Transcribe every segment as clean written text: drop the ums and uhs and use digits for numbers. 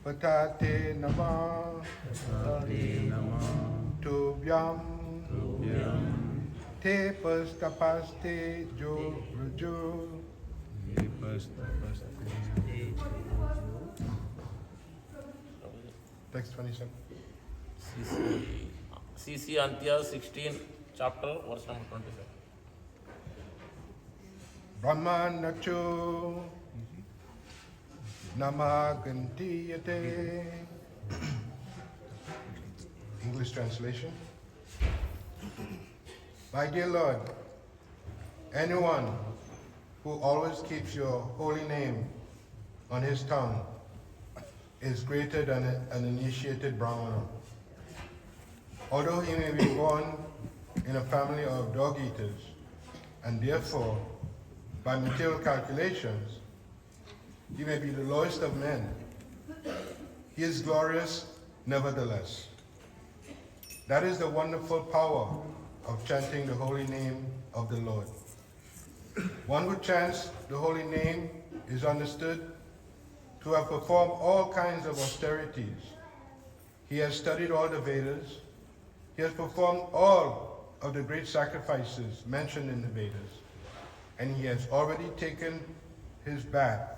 Patate nama, tubyam, te pastapaste jo rujo. Text 27. CC Antya 16, chapter, verse number 27. Brahman nacho namagantiyate. English translation. My dear Lord, anyone who always keeps your holy name on his tongue is greater than an initiated Brahmana. Although he may be born in a family of dog eaters, and therefore, by material calculations, he may be the lowest of men, he is glorious nevertheless. That is the wonderful power of chanting the holy name of the Lord. One who chants the holy name is understood to have performed all kinds of austerities. He has studied all the Vedas. He has performed all of the great sacrifices mentioned in the Vedas. And he has already taken his bath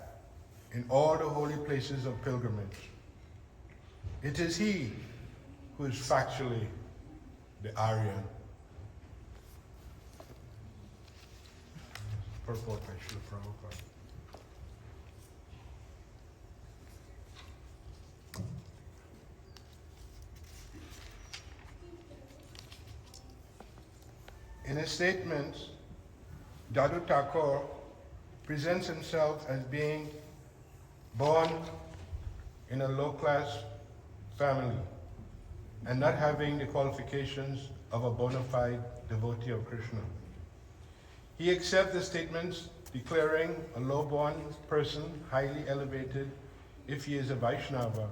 in all the holy places of pilgrimage. It is he who is factually the Aryan. Purport by Srila Prabhupada. In his statements, Jadu Thakur presents himself as being born in a low-class family and not having the qualifications of a bona fide devotee of Krishna. He accepts the statements declaring a low-born person highly elevated if he is a Vaishnava.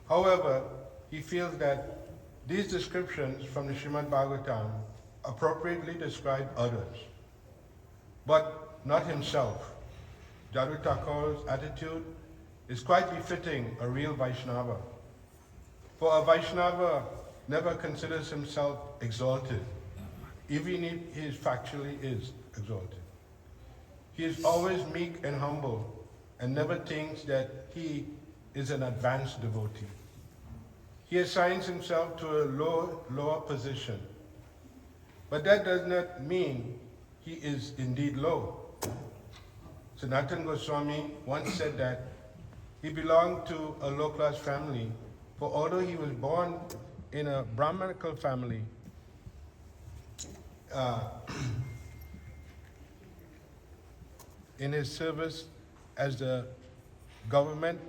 However, he feels that these descriptions from the Srimad Bhagavatam appropriately describe others, but not himself. Jadu Thakur's attitude is quite befitting a real Vaishnava. For a Vaishnava never considers himself exalted, even if he factually is exalted. He is always meek and humble and never thinks that he is an advanced devotee. He assigns himself to a lower position, but that does not mean he is indeed low. Sanatana Goswami once said that he belonged to a low-class family, for although he was born in a Brahmanical family, in his service as the government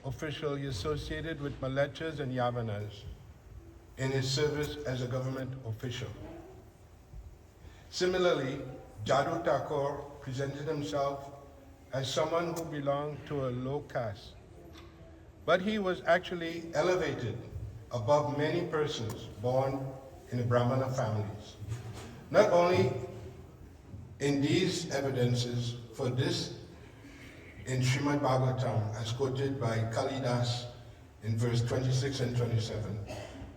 official, he associated with Malechas and Yavanas in his service as a government official. Similarly, Jadu Thakur presented himself as someone who belonged to a low caste, but he was actually elevated above many persons born in the Brahmana families. Not only in these evidences for this in Srimad Bhagavatam, as quoted by Kalidas in verse 26 and 27,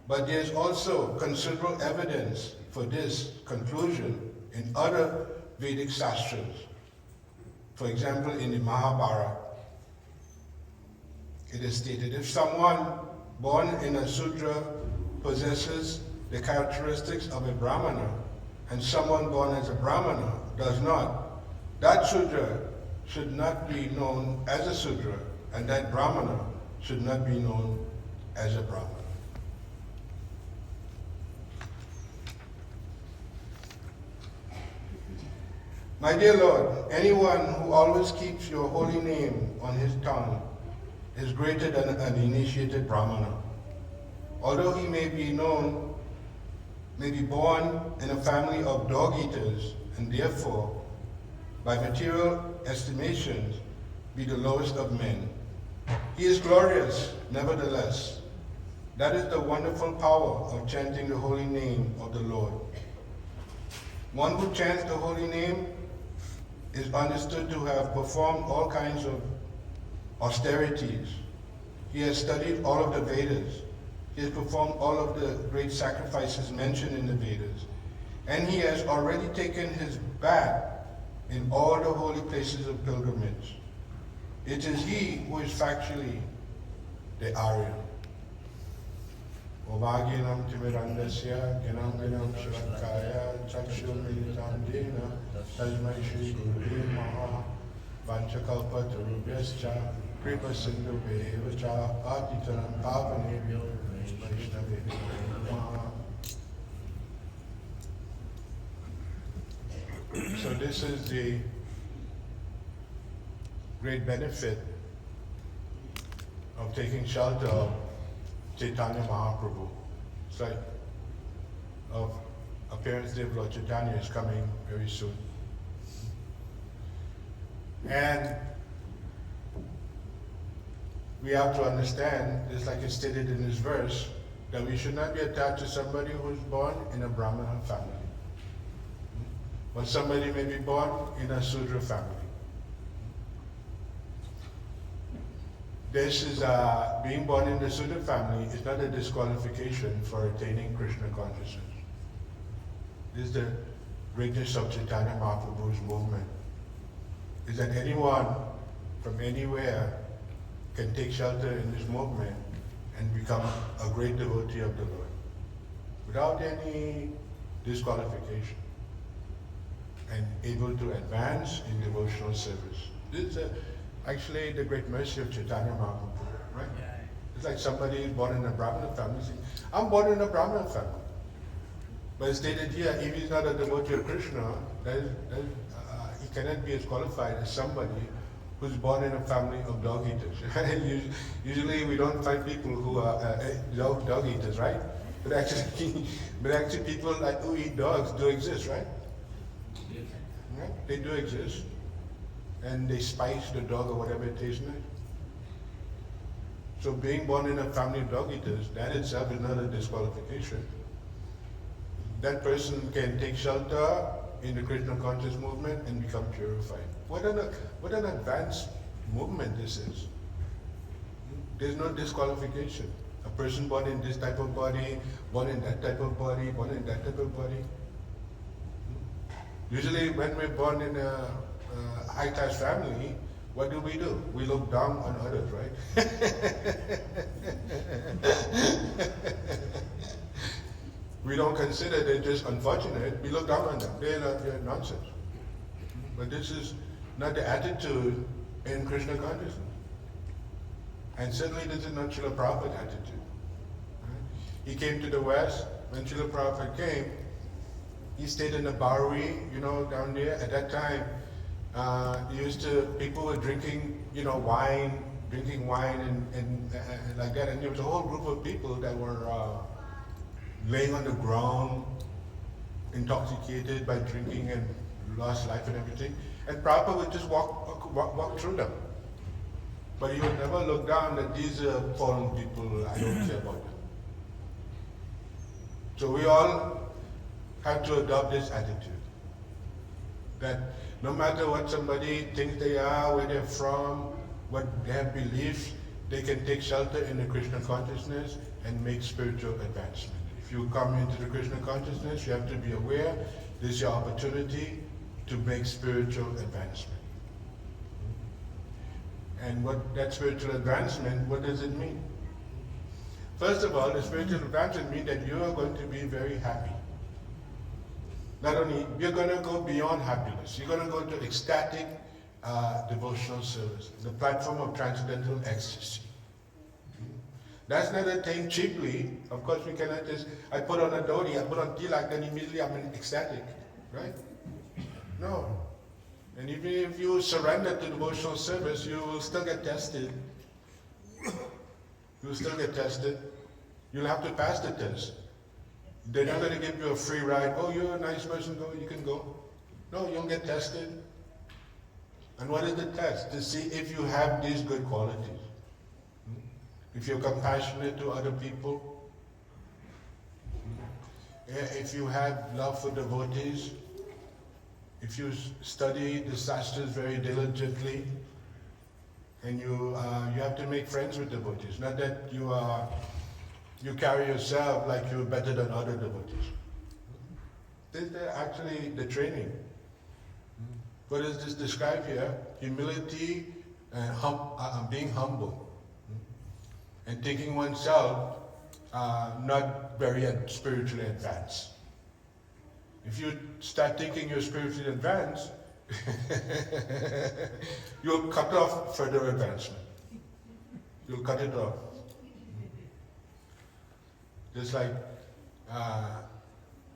but there is also considerable evidence for this conclusion in other Vedic sastras. For example, in the Mahabharata, it is stated, if someone born in a Sudra possesses the characteristics of a Brahmana, and someone born as a Brahmana does not, that Sudra should not be known as a Sudra, and that Brahmana should not be known as a Brahmana. My dear Lord, anyone who always keeps your holy name on his tongue is greater than an initiated Brahmana. Although he may be born in a family of dog eaters, and therefore, by material estimations, be the lowest of men, He is glorious, nevertheless. That is the wonderful power of chanting the holy name of the Lord. One who chants the holy name is understood to have performed all kinds of austerities. He has studied all of the Vedas. He has performed all of the great sacrifices mentioned in the Vedas. And he has already taken his bath in all the holy places of pilgrimage. It is he who is factually the Arya. Ovaginam timirandasya ginam ginam shivakaya chakshumilitam dena tasmai shri guru maha vanchakalpa tarubhyascha kripa sindhu bevacha patitanam pavanebhyo vaishnavebhyo namaha. So this is the great benefit of taking shelter of Chaitanya Mahaprabhu. It's like of appearance day of Lord Chaitanya is coming very soon. And we have to understand, just like it's stated in this verse, that we should not be attached to somebody who's born in a Brahmana family. But somebody may be born in a Sudra family. This is being born in the Sudra family is not a disqualification for attaining Krishna consciousness. This is the greatness of Chaitanya Mahaprabhu's movement. Is that anyone from anywhere can take shelter in this movement and become a great devotee of the Lord without any disqualification and able to advance in devotional service. This is actually the great mercy of Chaitanya Mahaprabhu, right? It's like somebody is born in a Brahmana family saying, I'm born in a Brahmana family. But it's stated here, if he's not a devotee of Krishna, he cannot be as qualified as somebody who's born in a family of dog eaters. Usually we don't find people who are dog eaters, right? But actually people who eat dogs do exist, right? Right? They do exist. And they spice the dog or whatever it tastes like. So being born in a family of dog eaters, that itself is not a disqualification. That person can take shelter in the Krishna conscious movement and become purified. What an advanced movement this is. There's no disqualification. A person born in this type of body, born in that type of body, born in that type of body. Usually when we're born in a high-class family, what do? We look down on others, right? We don't consider they're just unfortunate. We look down on them. They're nonsense. But this is not the attitude in Krishna consciousness. And certainly this is not Srila Prabhupada's attitude. Right? He came to the West. When Srila Prabhupada came, he stayed in the Bowery, down there. At that time, people were drinking, drinking wine and like that. And there was a whole group of people that were laying on the ground, intoxicated by drinking and lost life and everything. And Prabhupada would just walk through them. But he would never look down that these are fallen people, I don't care about them. So we all have to adopt this attitude. That no matter what somebody thinks they are, where they're from, what their beliefs, they can take shelter in the Krishna consciousness and make spiritual advancement. If you come into the Krishna consciousness, you have to be aware this is your opportunity to make spiritual advancement. And what that spiritual advancement, what does it mean? First of all, the spiritual advancement means that you are going to be very happy. Not only, you're going to go beyond happiness. You're going to go to ecstatic devotional service, the platform of transcendental ecstasy. That's not a thing cheaply. Of course, we cannot just, I put on a dhoti, I put on tilak, then immediately I'm ecstatic, right? No. And even if you surrender to devotional service, you will still get tested. You'll still get tested. You'll have to pass the test. They're not going to give you a free ride. Oh, you're a nice person, go, you can go. No, you'll get tested. And what is the test? To see if you have these good qualities. if you're compassionate to other people, if you have love for devotees, if you study the sastras very diligently, and you have to make friends with devotees. Not that you carry yourself like you're better than other devotees. This is actually the training. What is this described here? Humility and being humble. And taking oneself not very spiritually advanced. If you start thinking you're spiritually advanced, you'll cut off further advancement. You'll cut it off. Just like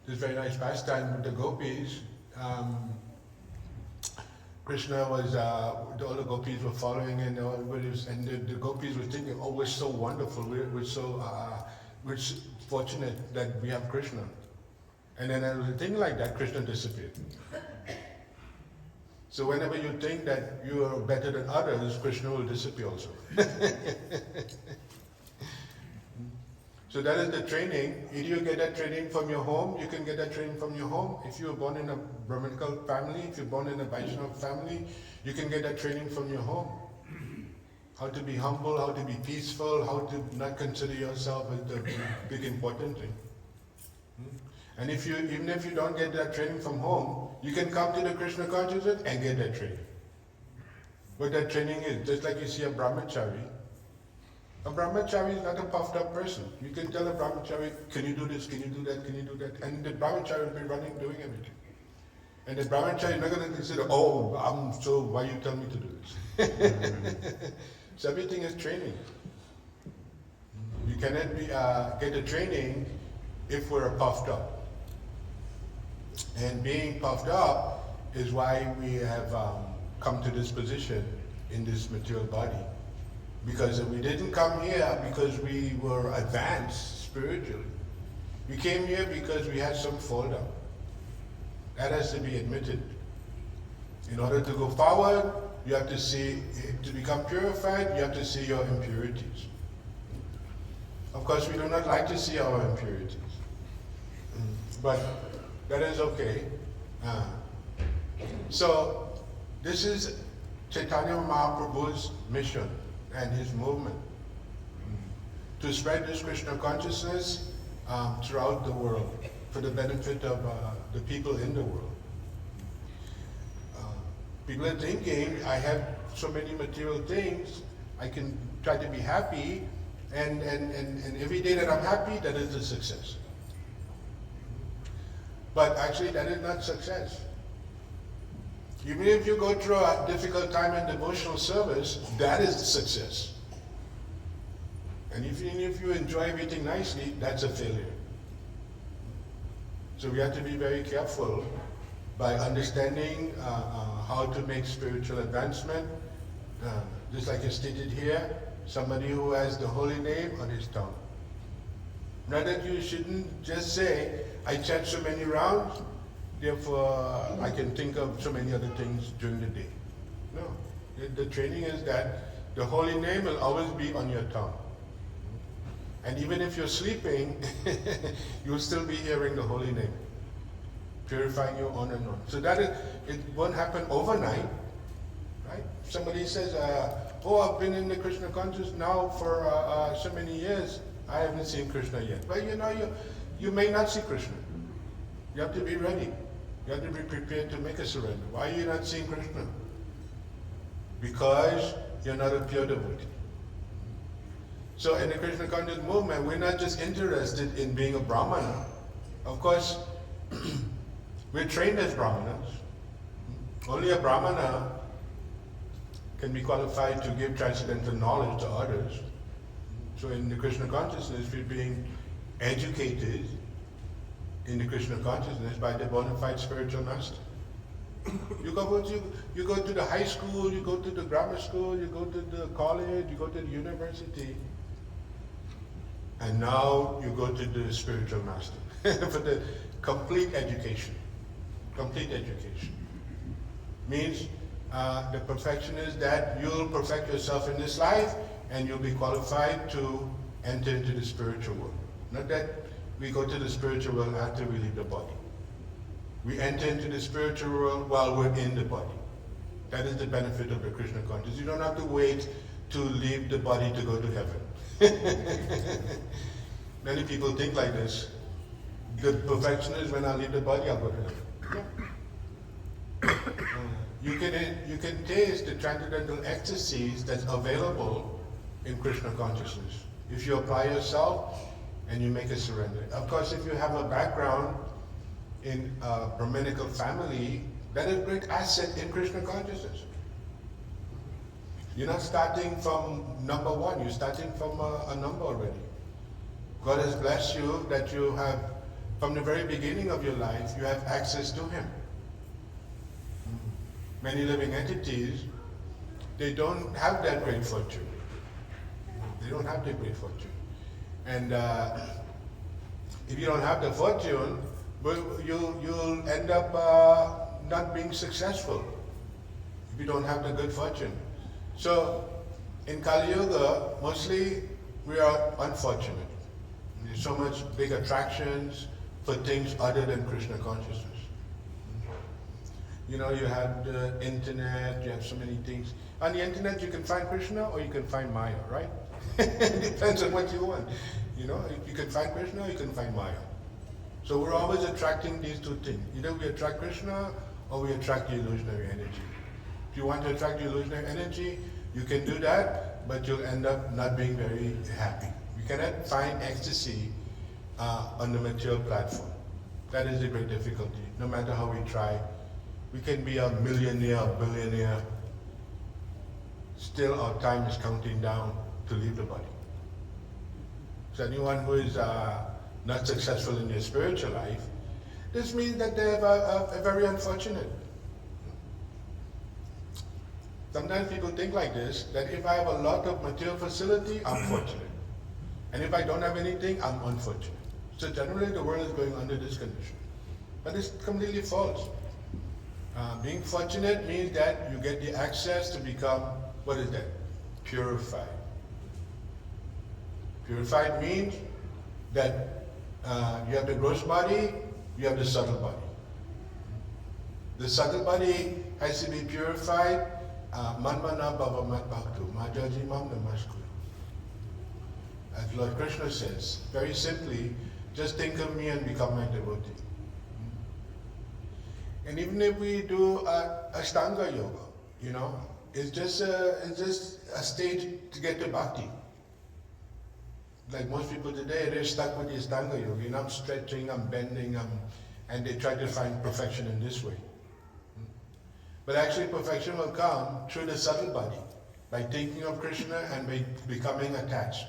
this very nice pastime with the gopis. Krishna was, all the gopis were following, and the gopis were thinking, oh, we're so wonderful, we're so fortunate that we have Krishna. And then as a thing like that, Krishna disappeared. So whenever you think that you are better than others, Krishna will disappear also. So that is the training. Either you get that training from your home, you can get that training from your home. If you were born in a Brahminical family, if you're born in a Vaishnava family, you can get that training from your home. How to be humble, how to be peaceful, how to not consider yourself as the big important thing. And even if you don't get that training from home, you can come to the Krishna consciousness and get that training. What that training is, just like you see a brahmachari. A brahmachari is not a puffed up person. You can tell a brahmachari, can you do this, can you do that, can you do that? And the brahmachari will be running, doing everything. And the brahmachari is not going to consider, oh, why you tell me to do this? So everything is training. You cannot get a training if we're puffed up. And being puffed up is why we have come to this position in this material body. Because we didn't come here because we were advanced spiritually. We came here because we had some fall down. That has to be admitted. In order to go forward, you have to see, to become purified, you have to see your impurities. Of course, we do not like to see our impurities. But that is okay. So, this is Chaitanya Mahaprabhu's mission and his movement to spread this Krishna consciousness throughout the world for the benefit of the people in the world. People are thinking, I have so many material things, I can try to be happy, and every day that I'm happy, that is a success. But actually, that is not success. Even if you go through a difficult time in devotional service, that is the success. And even if you enjoy everything nicely, that's a failure. So we have to be very careful by understanding how to make spiritual advancement. Just like it's stated here, somebody who has the holy name on his tongue. Not that you shouldn't just say, I chant so many rounds, therefore I can think of so many other things during the day. No. The training is that the holy name will always be on your tongue. And even if you're sleeping, you'll still be hearing the holy name, purifying you on and on. So that is, it won't happen overnight, right? Somebody says, I've been in the Krishna consciousness now for so many years, I haven't seen Krishna yet. Well, you may not see Krishna. You have to be ready. You have to be prepared to make a surrender. Why are you not seeing Krishna? Because you're not a pure devotee. So in the Krishna conscious movement, we're not just interested in being a Brahmana. Of course, we're trained as Brahmanas. Only a Brahmana can be qualified to give transcendental knowledge to others. So in the Krishna consciousness, we're being educated in the Krishna consciousness by the bona fide spiritual master. You go to the high school, you go to the grammar school, you go to the college, you go to the university, and now you go to the spiritual master for the complete education. Complete education. Means the perfection is that you'll perfect yourself in this life, and you'll be qualified to enter into the spiritual world. Not that we go to the spiritual world after we leave the body. We enter into the spiritual world while we're in the body. That is the benefit of the Krishna consciousness. You don't have to wait to leave the body to go to heaven. Many people think like this. The perfection is when I leave the body, I'll go to heaven. You can taste the transcendental ecstasies that's available in Krishna consciousness if you apply yourself and you make a surrender. Of course, if you have a background in a Brahminical family, that is a great asset in Krishna consciousness. You're not starting from number one, you're starting from a number already. God has blessed you that you have, from the very beginning of your life, you have access to Him. Many living entities, they don't have that great fortune. They don't have that great fortune. And if you don't have the fortune, you'll end up not being successful if you don't have the good fortune. So in Kali Yuga, mostly we are unfortunate. There's so much big attractions for things other than Krishna consciousness. You know, you have the internet, you have so many things. On the internet you can find Krishna or you can find Maya, right? It depends on what you want. You know, you can find Krishna or you can find Maya. So we're always attracting these two things. Either we attract Krishna or we attract the illusionary energy. If you want to attract the illusionary energy, you can do that, but you'll end up not being very happy. You cannot find ecstasy on the material platform. That is the great difficulty. No matter how we try, we can be a millionaire, a billionaire. Still our time is counting down to leave the body. So anyone who is not successful in their spiritual life, this means that they are very unfortunate. Sometimes people think like this, that if I have a lot of material facility, I'm fortunate. And if I don't have anything, I'm unfortunate. So generally the world is going under this condition. But it's completely false. Being fortunate means that you get the access to become, what is that? Purified. Purified means that you have the gross body, you have the subtle body. The subtle body has to be purified. Manmana bhavamat bhaktu, majajimam namaskuru. As Lord Krishna says, very simply, just think of me and become my devotee. And even if we do Ashtanga yoga, you know, it's just a stage to get to bhakti. Like most people today, they're stuck with the Ashtanga yoga. You know, I'm stretching, I'm bending, and they try to find perfection in this way. But actually perfection will come through the subtle body, by thinking of Krishna and by becoming attached.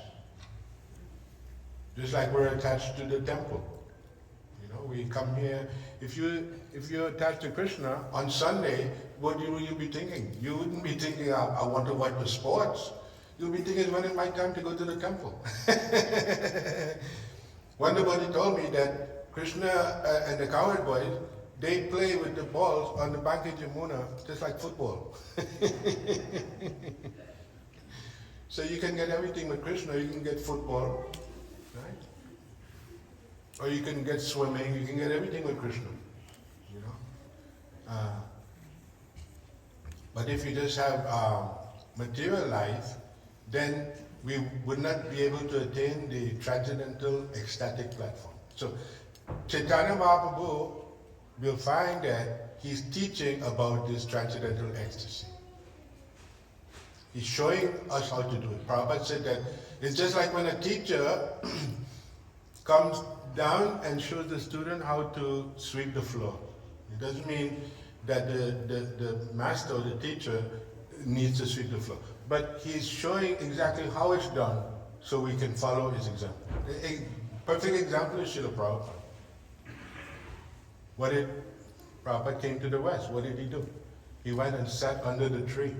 Just like we're attached to the temple. You know, we come here. If you're attached to Krishna, on Sunday, what will you be thinking? You wouldn't be thinking, I want to watch the sports. You'll be thinking, when is my time to go to the temple? One devotee told me that Krishna and the cowherd boys, they play with the balls on the bank of Yamuna, just like football. So you can get everything with Krishna. You can get football, right? Or you can get swimming. You can get everything with Krishna, you know. But if you just have material life, then we would not be able to attain the transcendental ecstatic platform. So Chaitanya Mahaprabhu, we'll find that he's teaching about this transcendental ecstasy. He's showing us how to do it. Prabhupada said that it's just like when a teacher comes down and shows the student how to sweep the floor. It doesn't mean that the master or the teacher needs to sweep the floor. But he's showing exactly how it's done so we can follow his example. A perfect example is Srila Prabhupada. Prabhupada came to the West, what did he do? He went and sat under the tree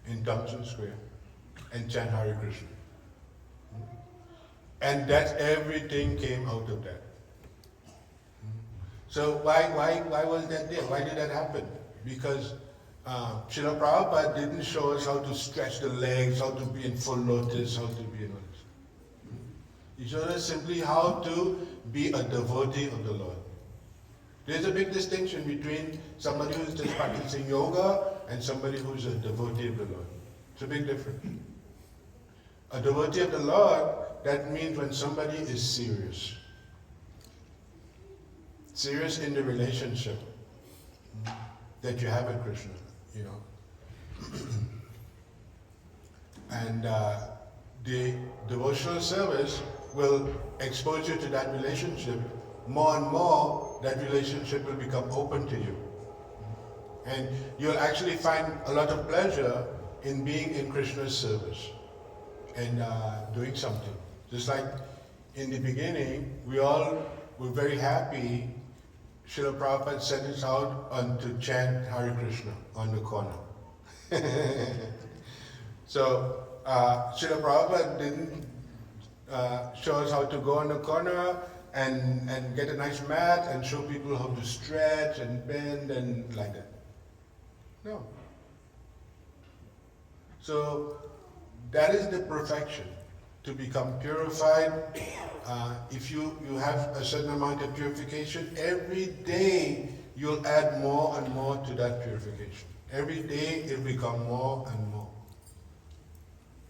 in Thompson Square and chant Hare Krishna. And that's everything came out of that. So why was that there? Why did that happen? Because Srila Prabhupada didn't show us how to stretch the legs, how to be in full lotus, how to be in all this. He showed us simply how to be a devotee of the Lord. There's a big distinction between somebody who's just practicing yoga and somebody who's a devotee of the Lord. It's a big difference. A devotee of the Lord, that means when somebody is serious. Serious in the relationship that you have with Krishna, you know. And the devotional service will expose you to that relationship. More and more, that relationship will become open to you. And you'll actually find a lot of pleasure in being in Krishna's service and doing something. Just like in the beginning, we all were very happy. Srila Prabhupada sent us out to chant Hare Krishna on the corner. So Srila Prabhupada didn't show us how to go on the corner and get a nice mat and show people how to stretch and bend and like that. No. So that is the perfection, to become purified. If you have a certain amount of purification, every day you'll add more and more to that purification. Every day it'll become more and more.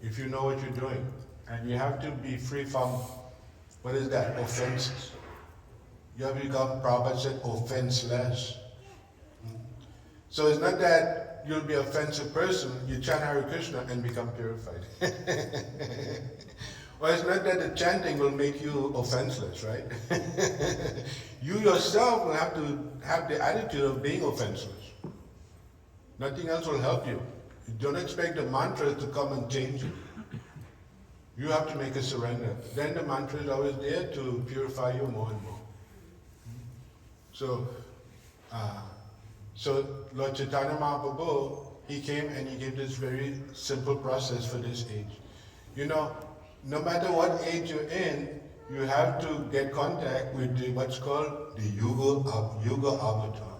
If you know what you're doing. And you have to be free from, what is that? Offenses. You have to become, Prabhupada said, offenseless. So it's not that you'll be an offensive person, you chant Hare Krishna and become purified. Well, it's not that the chanting will make you offenseless, right? You yourself will have to have the attitude of being offenseless. Nothing else will help you. You don't expect the mantra to come and change you. You have to make a surrender. Then the mantra is always there to purify you more and more. So Lord Chaitanya Mahaprabhu, he came and he gave this very simple process for this age. You know, no matter what age you're in, you have to get contact with what's called the Yuga Avatar.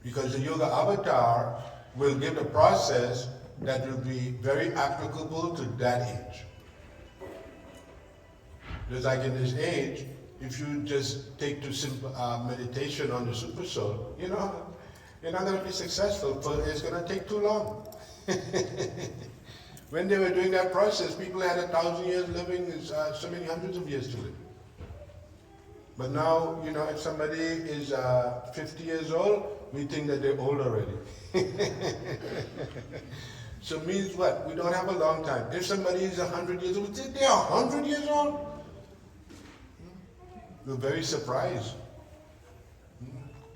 Because the Yuga Avatar will give a process that will be very applicable to that age. Just like in this age, if you just take to simple meditation on the Super Soul, you know, you're not going to be successful, but it's going to take too long. When they were doing that process, people had 1,000 years living, so many hundreds of years to live. But now, you know, if somebody is 50 years old, we think that they're old already. So it means what? We don't have a long time. If somebody is 100 years old, we think they're 100 years old. We're very surprised.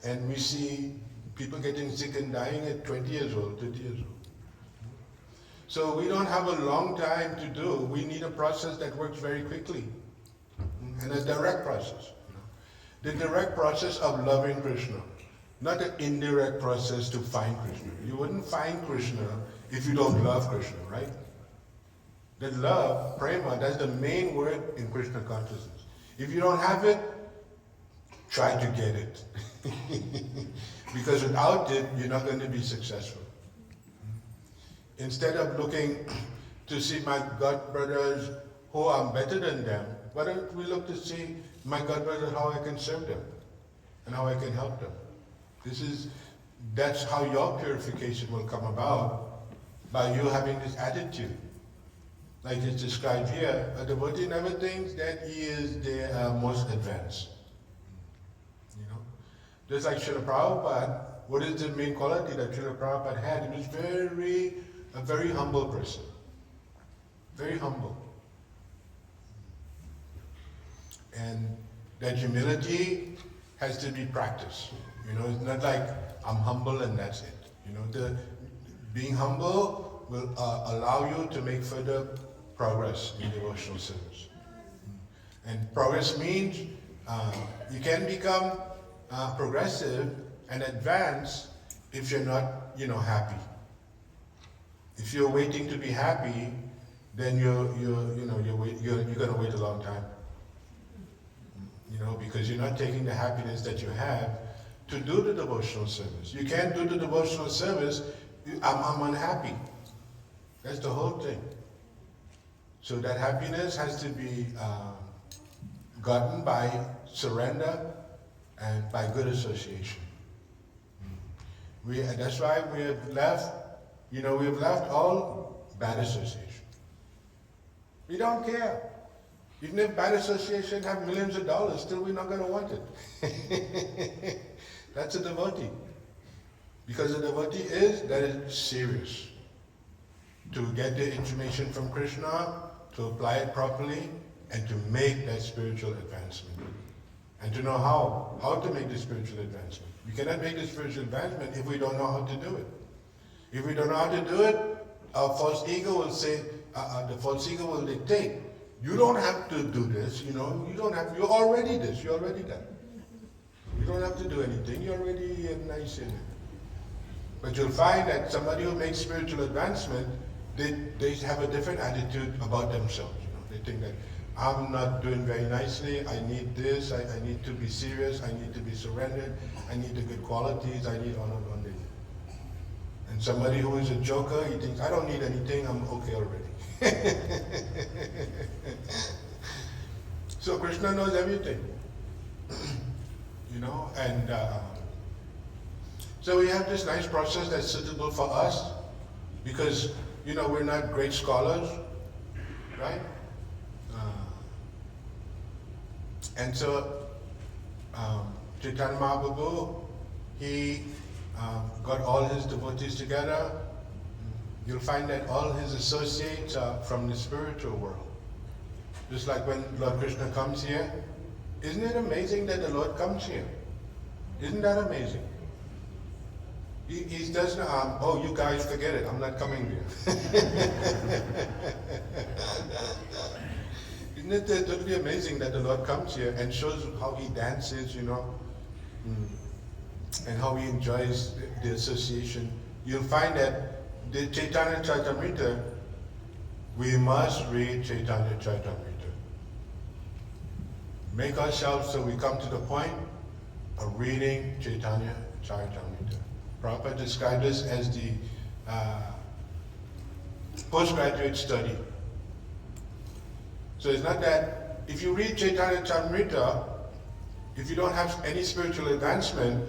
And we see people getting sick and dying at 20 years old, 30 years old. So we don't have a long time to do. We need a process that works very quickly. And a direct process. The direct process of loving Krishna. Not an indirect process to find Krishna. You wouldn't find Krishna if you don't love Krishna, right? That love, prema, that's the main word in Krishna consciousness. If you don't have it, try to get it. Because without it, you're not going to be successful. Instead of looking to see my God brothers who I'm better than them, why don't we look to see my God brothers, how I can serve them and how I can help them? That's how your purification will come about, by you having this attitude. Like it's described here, a devotee never thinks that he is the most advanced. You know? Just like Srila Prabhupada, what is the main quality that Srila Prabhupada had? He was a very humble person. Very humble. And that humility has to be practiced. You know, it's not like I'm humble and that's it. You know, being humble will allow you to make further progress in devotional service. And progress means you can become progressive and advance if you're not, you know, happy. If you're waiting to be happy, then you're going to wait a long time. You know, because you're not taking the happiness that you have to do the devotional service. You can't do the devotional service, I'm unhappy. That's the whole thing. So that happiness has to be gotten by surrender and by good association. That's why we have left, we have left all bad association. We don't care. Even if bad association have millions of dollars, still we're not going to want it. That's a devotee. Because a devotee that is serious. To get the information from Krishna, to apply it properly, and to make that spiritual advancement. And to know how to make the spiritual advancement. We cannot make the spiritual advancement if we don't know how to do it. If we don't know how to do it, our false ego will say, the false ego will dictate, you don't have to do this, you're already this, you're already that. You don't have to do anything, you're already nice in it. But you'll find that somebody who makes spiritual advancement, they have a different attitude about themselves. They think that I'm not doing very nicely, I need this, I need to be serious, I need to be surrendered, I need the good qualities, I need honor. And somebody who is a joker, he thinks, I don't need anything, I'm okay already. So Krishna knows everything. And so we have this nice process that's suitable for us because, we're not great scholars, right? And so Chaitanya Mahaprabhu, he got all his devotees together. You'll find that all his associates are from the spiritual world. Just like when Lord Krishna comes here. Isn't it amazing that the Lord comes here? Isn't that amazing? He doesn't, you guys forget it, I'm not coming here. Isn't it totally amazing that the Lord comes here and shows how he dances, and how he enjoys the association? You'll find that the Chaitanya Charitamrita, we must read Chaitanya Charitamrita. Make ourselves so we come to the point of reading Chaitanya Charitamrita. Prabhupada described this as the postgraduate study. So it's not that if you read Chaitanya Charitamrita, if you don't have any spiritual advancement,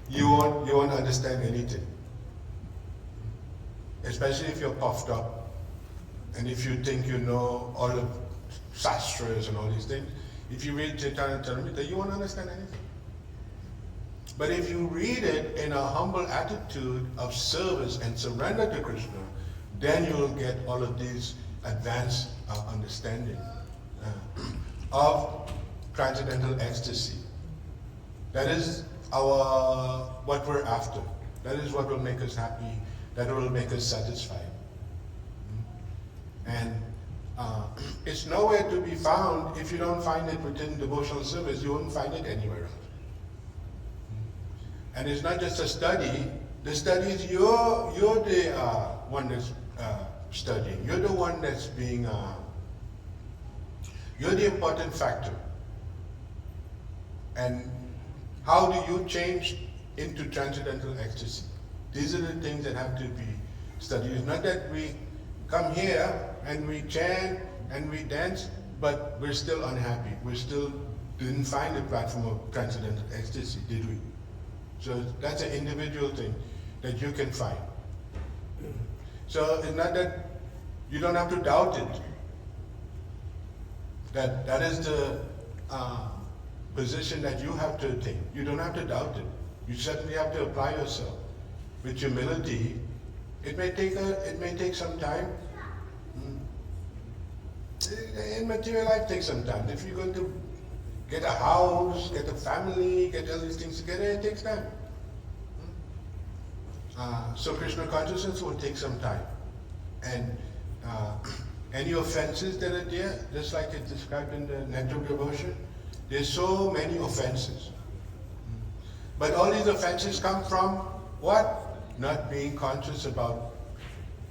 you won't understand anything. Especially if you're puffed up, and if you think you know all the sastras and all these things. If you read Chaitanya Charitamrita, you won't understand anything. But if you read it in a humble attitude of service and surrender to Krishna, then you will get all of these advanced understanding of transcendental ecstasy. That is what we're after. That is what will make us happy. That will make us satisfied. And it's nowhere to be found. If you don't find it within devotional service, you won't find it anywhere else. And it's not just a study. The study is you're the one that's studying. You're the one that's being. You're the important factor. And how do you change into transcendental ecstasy? These are the things that have to be studied. It's not that we come here and we chant and we dance, but we're still unhappy. We still didn't find the platform of transcendental ecstasy, did we? So that's an individual thing that you can find. So it's not that you don't have to doubt it. That is the position that you have to take. You don't have to doubt it. You certainly have to apply yourself with humility. It may take some time. In material life, takes some time. If you're going to get a house, get a family, get all these things together, it takes time. So Krishna consciousness will take some time. And any offenses that are there, just like it's described in the Nectar of Devotion, there's so many offenses. But all these offenses come from what? Not being conscious about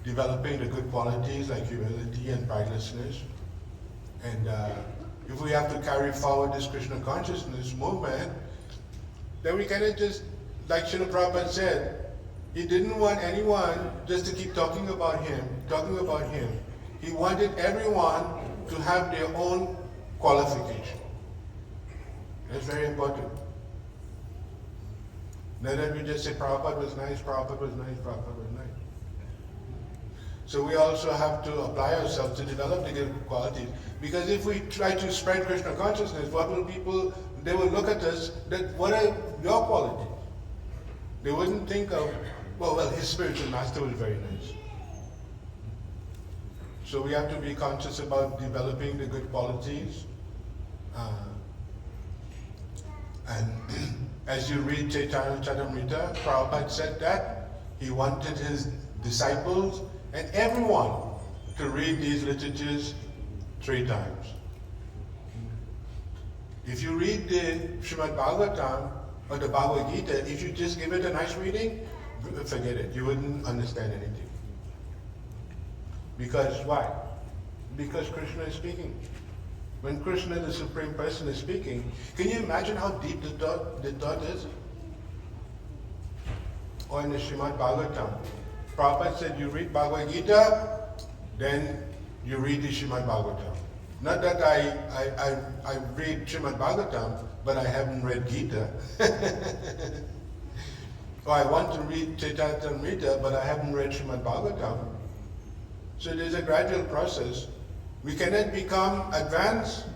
developing the good qualities like humility and pridelessness. And if we have to carry forward this Krishna consciousness movement, Then we cannot just, like Srila Prabhupada said, he didn't want anyone just to keep talking about him. He wanted everyone to have their own qualification. That's very important. Not that we just say Prabhupada was nice, Prabhupada was nice, Prabhupada was nice. So we also have to apply ourselves to develop the good qualities. Because if we try to spread Krishna consciousness, what will people, they will look at us, that what are your qualities? They wouldn't think of, well, his spiritual master was very nice. So we have to be conscious about developing the good qualities. And as you read Chaitanya Charitamrita, Prabhupada said that he wanted his disciples and everyone to read these literatures 3 times. If you read the Srimad Bhagavatam or the Bhagavad Gita, if you just give it a nice reading, forget it. You wouldn't understand anything. Because why? Because Krishna is speaking. When Krishna, the Supreme Person, is speaking, can you imagine how deep the thought is? Or in the Srimad Bhagavatam, Prabhupada said you read Bhagavad Gita, then you read the Srimad Bhagavatam. Not that I read Srimad Bhagavatam, but I haven't read Gita. Or I want to read Chaitanya Charitamrita, but I haven't read Srimad Bhagavatam. So there's a gradual process. We cannot become advanced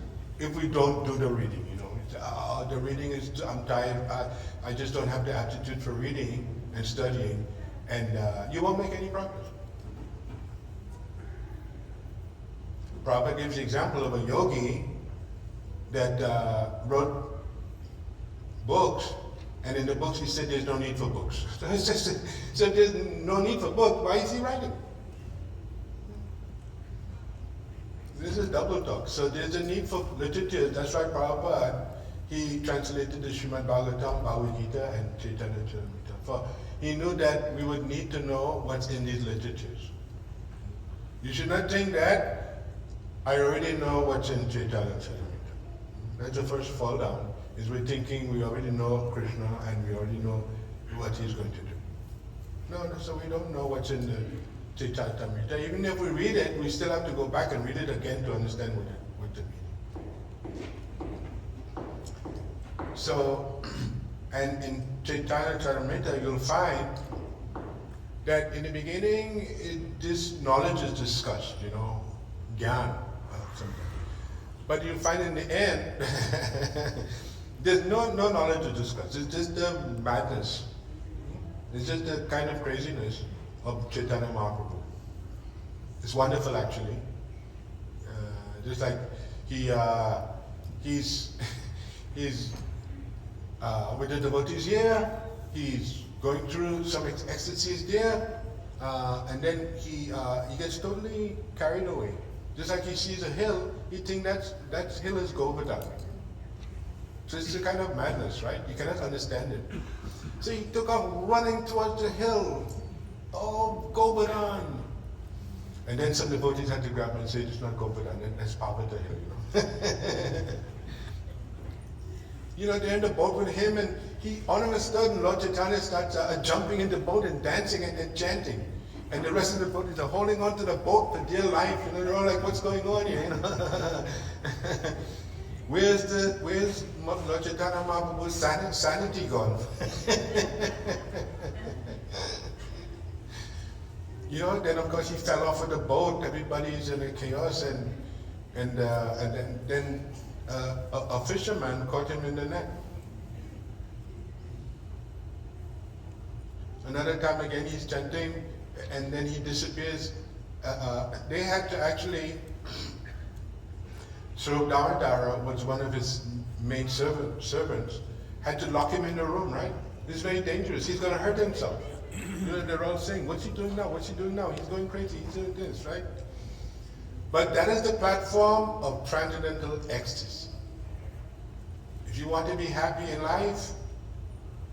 if we don't do the reading. The reading is, I'm tired, I just don't have the aptitude for reading and studying, and you won't make any progress. Prabhupada gives the example of a yogi that wrote books, and in the books he said there's no need for books. So there's no need for books, why is he writing? This is double talk. So there's a need for literature. That's why Prabhupada, he translated the Srimad Bhagavatam, Bhagavad Gita, and Chaitanya Charitamrita. For he knew that we would need to know what's in these literatures. You should not think that I already know what's in Chaitanya Charitamrita. That's the first fall down, is we're thinking we already know Krishna and we already know what he's going to do. No, so we don't know what's in the Chaitanya Charitamrita. Even if we read it, we still have to go back and read it again to understand what the meaning. So, and in Chaitanya Charitamrita, you'll find that in the beginning, this knowledge is discussed, Gyan, something. But you find in the end, there's no knowledge to discuss. It's just the madness. It's just the kind of craziness of Chaitanya Mahaprabhu. It's wonderful, actually. Just like he's with the devotees here, he's going through some ecstasies there, and then he gets totally carried away. Just like he sees a hill, he thinks that hill is Govardhan. So it's a kind of madness, right? You cannot understand it. So he took off running towards the hill. Oh, Govardhan! And then some devotees had to grab him and say, it's not Govardhan, that's Pavata hill, They're in the boat with him, and all of a sudden, Lord Chaitanya starts jumping in the boat and dancing and chanting. And the rest of the devotees are holding on to the boat for dear life. They're all like, what's going on here? Where's Lord Chaitanya Mahaprabhu's sanity gone? Then of course he fell off of the boat. Everybody's in a chaos, and then a fisherman caught him in the net. Another time again he's chanting, and then he disappears. They had to actually, Swarup Damodara was one of his main servants, had to lock him in the room, right? It's very dangerous. He's going to hurt himself. They're all saying, what's he doing now? What's he doing now? He's going crazy. He's doing this, right? But that is the platform of transcendental ecstasy. If you want to be happy in life,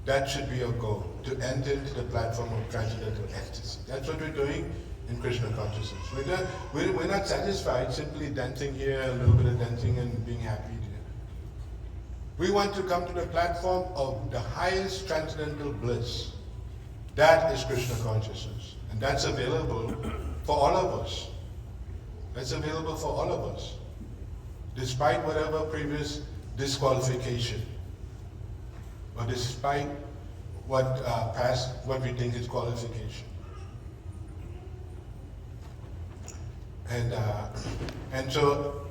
that should be your goal, to enter into the platform of transcendental ecstasy. That's what we're doing in Krishna consciousness. We're not satisfied simply dancing here, a little bit of dancing and being happy. We want to come to the platform of the highest transcendental bliss. That is Krishna consciousness. And that's available for all of us. That's available for all of us. Despite whatever previous disqualification. Or despite what what we think is qualification. And so,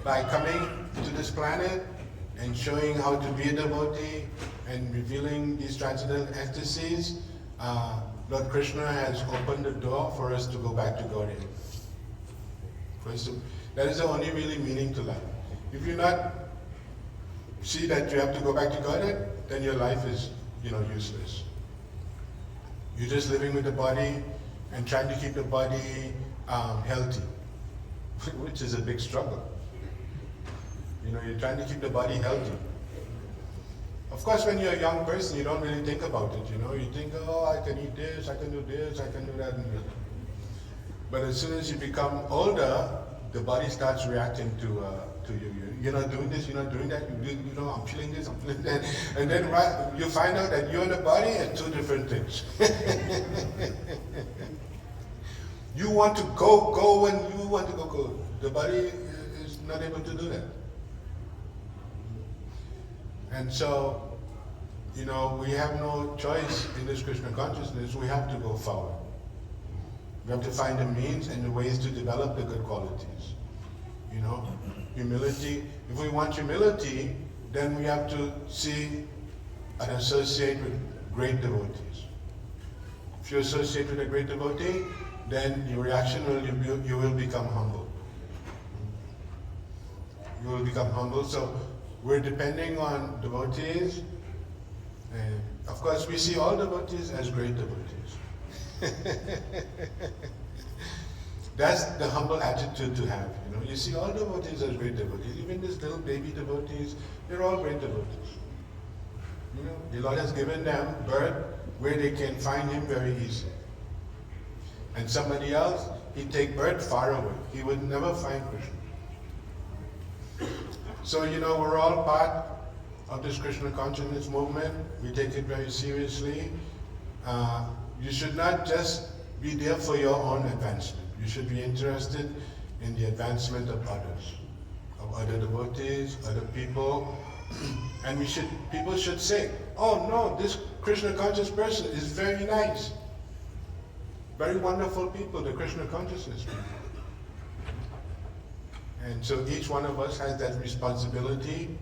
by coming to this planet and showing how to be a devotee and revealing these transcendental ecstasies, Lord Krishna has opened the door for us to go back to Gaura. That is the only really meaning to life. If you not see that you have to go back to Gaura, then your life is, useless. You're just living with the body and trying to keep the body healthy, which is a big struggle. You're trying to keep the body healthy. Of course, when you're a young person, you don't really think about it. You think, oh, I can eat this, I can do this, I can do that, and this. But as soon as you become older, the body starts reacting to you. You're not doing this, you're not doing that. I'm feeling this, I'm feeling that, and then you find out that you and the body are two different things. You want to go when you want to go. The body is not able to do that. And so, we have no choice in this Krishna consciousness. We have to go forward. We have to find the means and the ways to develop the good qualities. Humility. If we want humility, then we have to see and associate with great devotees. If you associate with a great devotee, then your reaction you will become humble. You will become humble. So we're depending on devotees, and of course we see all devotees as great devotees. That's the humble attitude to have. You see all devotees as great devotees. Even these little baby devotees, they're all great devotees. The Lord has given them birth where they can find Him very easily. And somebody else, he'd take birth far away. He would never find Krishna. So, we're all part of this Krishna consciousness movement. We take it very seriously. You should not just be there for your own advancement. You should be interested in the advancement of others, of other devotees, other people. And people should say, oh no, this Krishna conscious person is very nice. Very wonderful people, the Krishna consciousness people. And so each one of us has that responsibility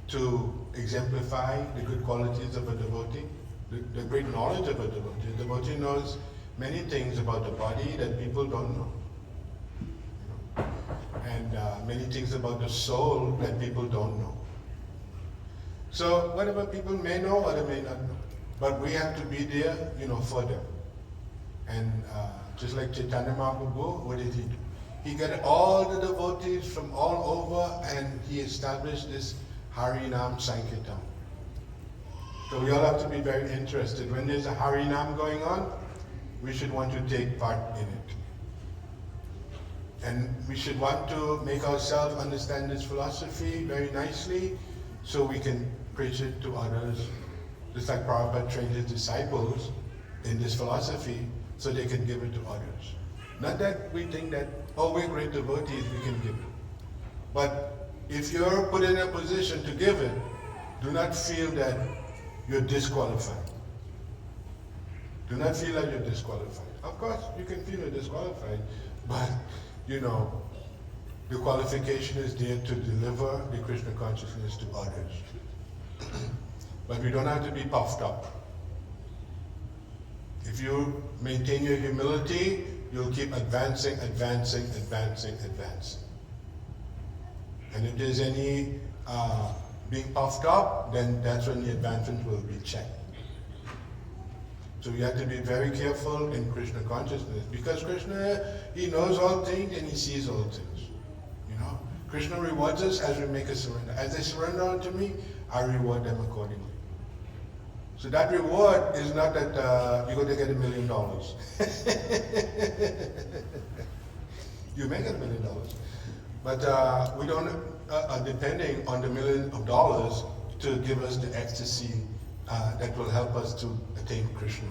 to exemplify the good qualities of a devotee, the great knowledge of a devotee. The devotee knows many things about the body that people don't know. And many things about the soul that people don't know. So whatever people may know or they may not know. But we have to be there, for them. And just like Chaitanya Mahaprabhu, what did he do? He got all the devotees from all over and he established this Harinam Sankirtan. So we all have to be very interested. When there's a Harinam going on, we should want to take part in it. And we should want to make ourselves understand this philosophy very nicely so we can preach it to others. Just like Prabhupada trained his disciples in this philosophy so they can give it to others. Not that we think that, oh, we're great devotees, we can give it. But if you're put in a position to give it, do not feel that you're disqualified. Do not feel like you're disqualified. Of course, you can feel you're disqualified, but the qualification is there to deliver the Krishna consciousness to others. But we don't have to be puffed up. If you maintain your humility, you'll keep advancing. And if there's any being puffed up, then that's when the advancement will be checked. So we have to be very careful in Krishna consciousness, because Krishna, He knows all things and He sees all things. Krishna rewards us as we make a surrender. As they surrender unto me, I reward them accordingly. So that reward is not that you're going to get $1 million. You may get $1 million, but we don't depending on the millions of dollars to give us the ecstasy that will help us to attain Krishna.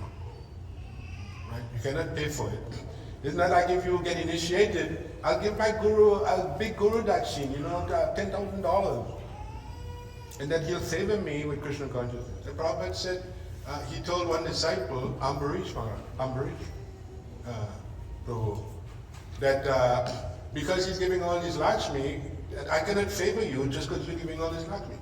Right? You cannot pay for it. It's not like if you get initiated, I'll give my guru a big guru dakshin, $10,000. And then he'll favor me with Krishna consciousness. The Prabhupada said, he told one disciple, Ambarish Prabhu, that because he's giving all his Lakshmi, I cannot favor you just because you're giving all his Lakshmi.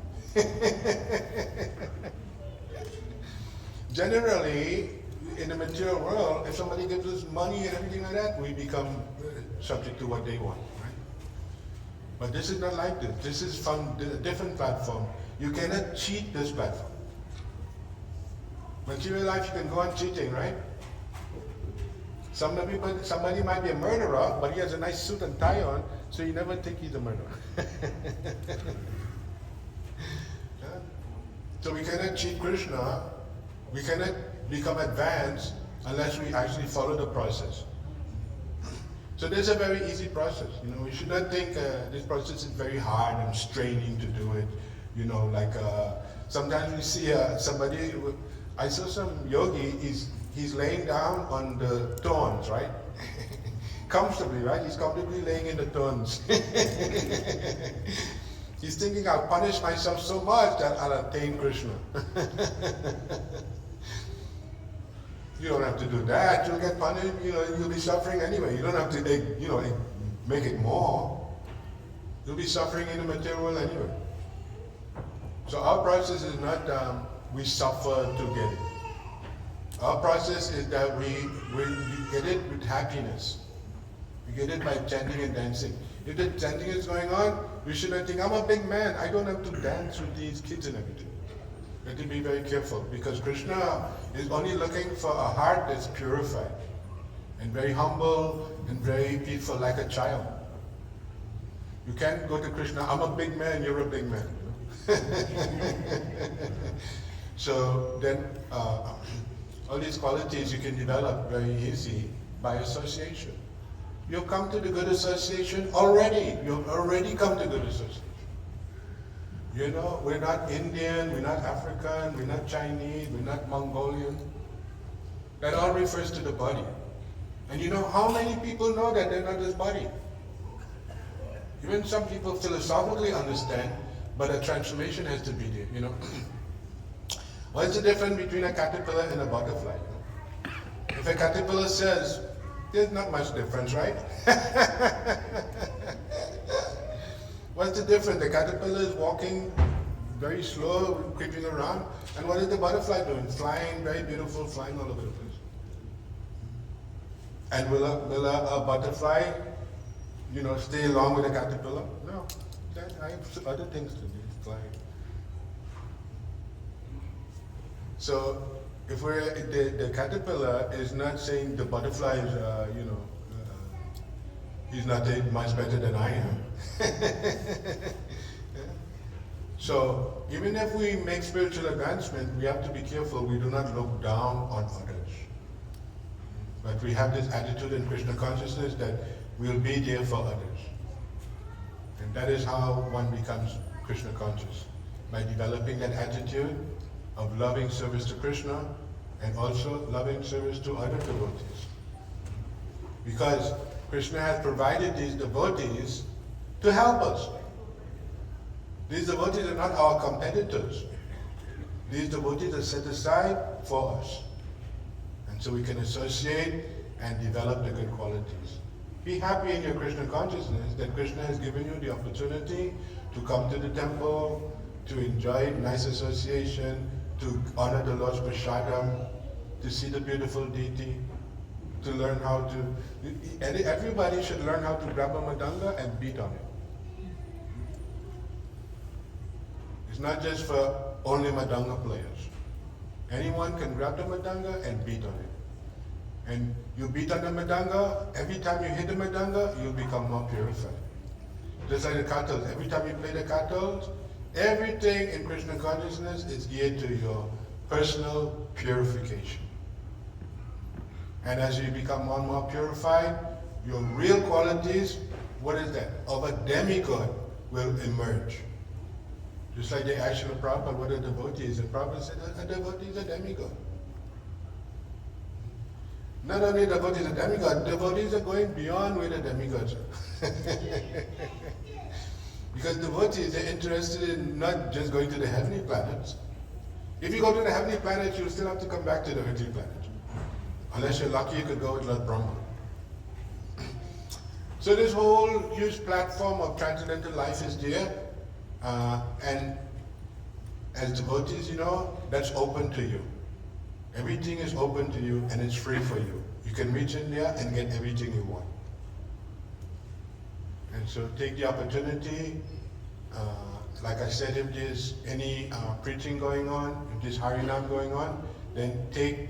Generally, in the material world, if somebody gives us money and everything like that, we become subject to what they want, right? But this is not like this. This is from a different platform. You cannot cheat this platform. Material life, you can go on cheating, right? Somebody might be a murderer, but he has a nice suit and tie on, so you never think he's a murderer. Yeah? So we cannot cheat Krishna. We cannot become advanced unless we actually follow the process. So this is a very easy process. We should not think this process is very hard and straining to do it. Sometimes we see somebody. I saw some yogi. He's laying down on the thorns, right? Comfortably, right? He's comfortably laying in the thorns. He's thinking, I'll punish myself so much that I'll attain Krishna. You don't have to do that. You'll get punished. You'll be suffering anyway. You don't have to, make it more. You'll be suffering in the material world anyway. So our process is not we suffer to get it. Our process is that we get it with happiness. We get it by chanting and dancing. If the chanting is going on, we should not think, I'm a big man. I don't have to dance with these kids and everything. We have to be very careful because Krishna is only looking for a heart that's purified and very humble and very peaceful like a child. You can't go to Krishna, I'm a big man, you're a big man. So then all these qualities you can develop very easy by association. You've come to the good association already. You've already come to good association. We're not Indian, we're not African, we're not Chinese, we're not Mongolian. That all refers to the body. And how many people know that they're not this body? Even some people philosophically understand, but a transformation has to be there, What's the difference between a caterpillar and a butterfly? If a caterpillar says, there's not much difference, right? What's the difference? The caterpillar is walking very slow, creeping around. And what is the butterfly doing? Flying, very beautiful, flying all over the place. And will a butterfly, stay along with a caterpillar? No. I have other things to do, flying. So, if the caterpillar is not saying the butterfly is, he's not much better than I am. So, even if we make spiritual advancement, we have to be careful we do not look down on others. But we have this attitude in Krishna consciousness that we'll be there for others. And that is how one becomes Krishna conscious. By developing that attitude of loving service to Krishna and also loving service to other devotees. Because Krishna has provided these devotees to help us. These devotees are not our competitors. These devotees are set aside for us. And so we can associate and develop the good qualities. Be happy in your Krishna consciousness that Krishna has given you the opportunity to come to the temple, to enjoy nice association, to honor the Lord's Bushara, to see the beautiful deity, to learn how to... Everybody should learn how to grab a madanga and beat on it. It's not just for only madanga players. Anyone can grab the madanga and beat on it. And you beat on the madanga, every time you hit the madanga, you'll become more purified. Just like the cartels, every time you play the cartels, everything in Krishna consciousness is geared to your personal purification. And as you become more and more purified, your real qualities, what is that? Of a demigod will emerge. Just like they asked Srila Prabhupada what a devotee is, and Prabhupada said a devotee is a demigod. Not only devotees are demigod, devotees are going beyond where the demigods are. Because devotees are interested in not just going to the heavenly planets. If you go to the heavenly planets, you'll still have to come back to the earthly planet. Unless you're lucky, you could go with Lord Brahma. So this whole huge platform of transcendental life is there. And as devotees, that's open to you. Everything is open to you and it's free for you. You can reach in there and get everything you want. And so take the opportunity. Like I said, if there's any preaching going on, if there's Harinam going on, then take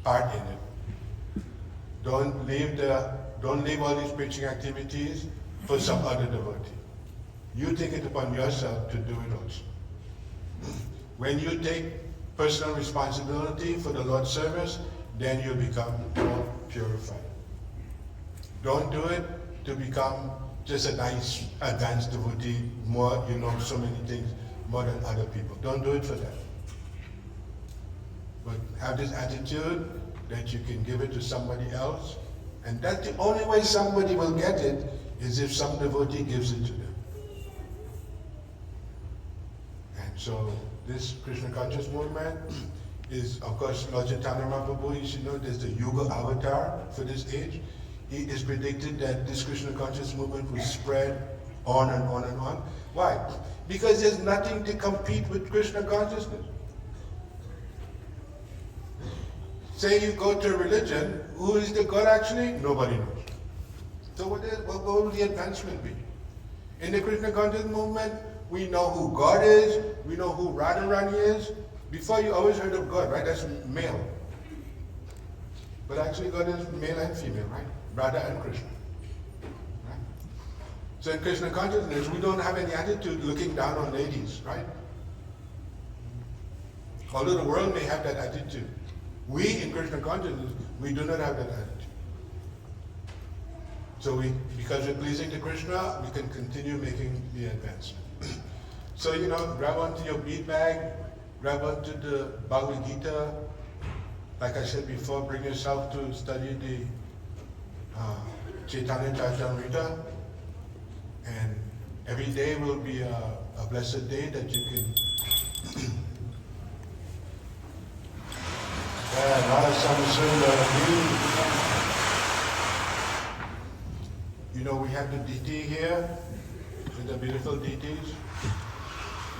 part in it. Don't leave all these preaching activities for some other devotee. You take it upon yourself to do it also. When you take personal responsibility for the Lord's service, then you become more purified. Don't do it to become just a nice advanced devotee, more, so many things, more than other people. Don't do it for that. But have this attitude that you can give it to somebody else, and that's the only way somebody will get it, is if some devotee gives it to them. And so this Krishna conscious movement is, of course, Lord Chaitanya Mahaprabhu, you should know there's the Yuga avatar for this age. It is predicted that this Krishna conscious movement will spread on and on and on. Why? Because there's nothing to compete with Krishna consciousness. Say you go to a religion, who is the God actually? Nobody knows. So what will the advancement be? In the Krishna conscious movement, we know who God is, we know who Radharani is. Before you always heard of God, right? That's male. But actually God is male and female, right? Radha and Krishna. Right? So in Krishna consciousness, we don't have any attitude looking down on ladies, right? Although the world may have that attitude. We in Krishna consciousness, we do not have that attitude. So because we're pleasing to Krishna, we can continue making the advancement. So, grab onto your bead bag, grab onto the Bhagavad Gita. Like I said before, bring yourself to study the Chaitanya Charitamrita. And every day will be a blessed day that you can we have the DT here, with the beautiful DTs.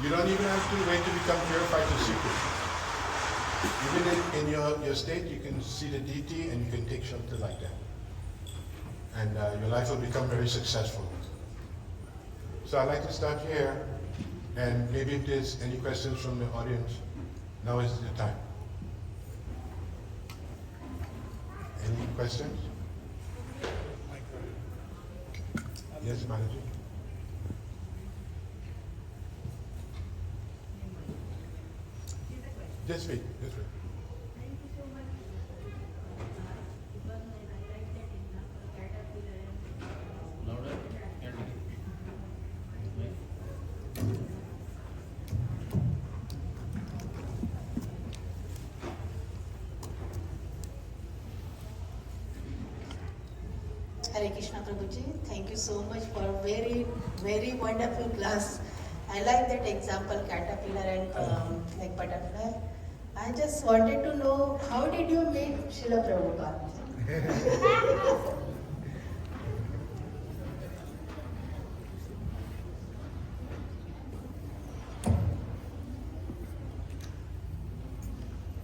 You don't even have to wait to become purified to seek it. Even in your state, you can see the DT and you can take shelter like that. And your life will become very successful. So I'd like to start here, and maybe if there's any questions from the audience, now is the time. Any questions? Yes, Manager. Just wait, just wait. Thank you so much. Because I like that example, caterpillar and Louder. Hare Krishna Prabhuji, thank you so much for a very, very wonderful class. I like that example, caterpillar and like butterfly. I just wanted to know, how did you meet Srila Prabhupada?